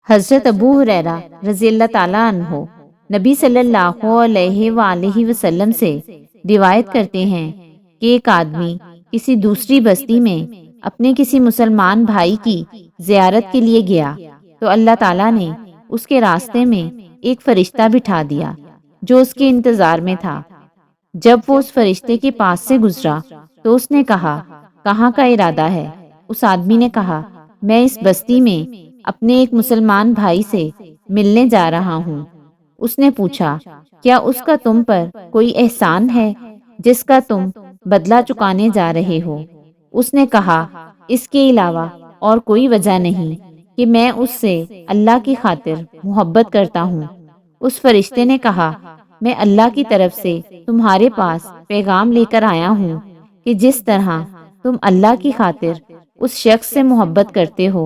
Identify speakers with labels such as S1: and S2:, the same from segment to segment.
S1: حضرت ابو ہریرہ رضی اللہ تعالیٰ عنہ نبی صلی اللہ علیہ وآلہ وسلم سے روایت کرتے ہیں کہ ایک آدمی کسی دوسری بستی میں اپنے کسی مسلمان بھائی کی زیارت کے لیے گیا تو اللہ تعالیٰ نے اس کے راستے میں ایک فرشتہ بٹھا دیا جو اس کے انتظار میں تھا۔ جب وہ اس فرشتے کے پاس سے گزرا تو اس نے کہا، کہاں کا ارادہ ہے؟ اس آدمی نے کہا، میں اس بستی میں اپنے ایک مسلمان بھائی سے ملنے جا رہا ہوں۔ اس نے پوچھا، کیا اس کا تم پر کوئی احسان ہے جس کا تم بدلہ چکانے جا رہے ہو؟ اس نے کہا، اس کے علاوہ اور کوئی وجہ نہیں کہ میں اس سے اللہ کی خاطر محبت کرتا ہوں۔ اس فرشتے نے کہا، میں اللہ کی طرف سے تمہارے پاس پیغام لے کر آیا ہوں کہ جس طرح تم اللہ کی خاطر اس شخص سے محبت کرتے ہو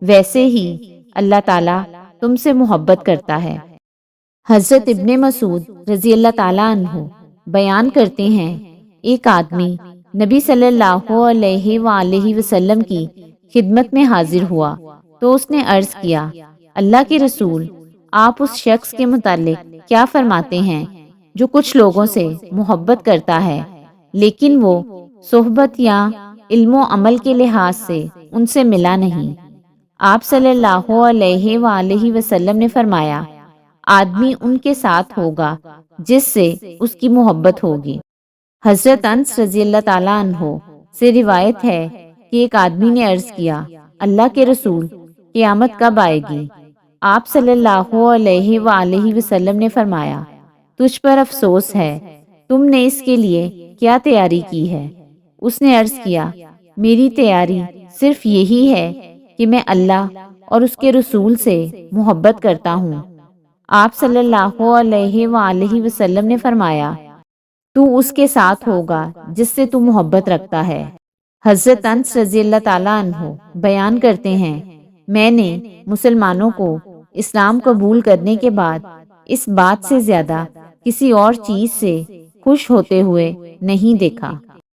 S1: ویسے ہی اللہ تعالیٰ تم سے محبت کرتا ہے۔ حضرت ابن مسعود رضی اللہ تعالیٰ عنہ بیان کرتے ہیں، ایک آدمی نبی صلی اللہ علیہ وآلہ وسلم کی خدمت میں حاضر ہوا تو اس نے عرض کیا، اللہ کے رسول، آپ اس شخص کے متعلق کیا فرماتے ہیں جو کچھ لوگوں سے محبت کرتا ہے لیکن وہ صحبت یا علم و عمل کے لحاظ سے ان سے ملا نہیں؟ آپ صلی اللہ علیہ وآلہ وسلم نے فرمایا، آدمی ان کے ساتھ ہوگا جس سے اس کی محبت ہوگی۔ حضرت انس رضی اللہ تعالیٰ عنہ سے روایت ہے کہ ایک آدمی نے عرض کیا، اللہ کے رسول، قیامت کب آئے گی؟ آپ صلی اللہ علیہ وآلہ وسلم نے فرمایا، تجھ پر افسوس ہے، تم نے اس کے لیے کیا تیاری کی ہے؟ اس نے عرض کیا، میری تیاری صرف یہی ہے کہ میں اللہ اور اس کے رسول سے محبت کرتا ہوں۔ آپ صلی اللہ علیہ وآلہ وسلم نے فرمایا، تو اس کے ساتھ ہوگا جس سے تو محبت رکھتا ہے۔ حضرت انس رضی اللہ تعالیٰ عنہ بیان کرتے ہیں، میں نے مسلمانوں کو اسلام قبول کرنے کے بعد اس بات سے زیادہ کسی اور چیز سے خوش ہوتے ہوئے نہیں دیکھا۔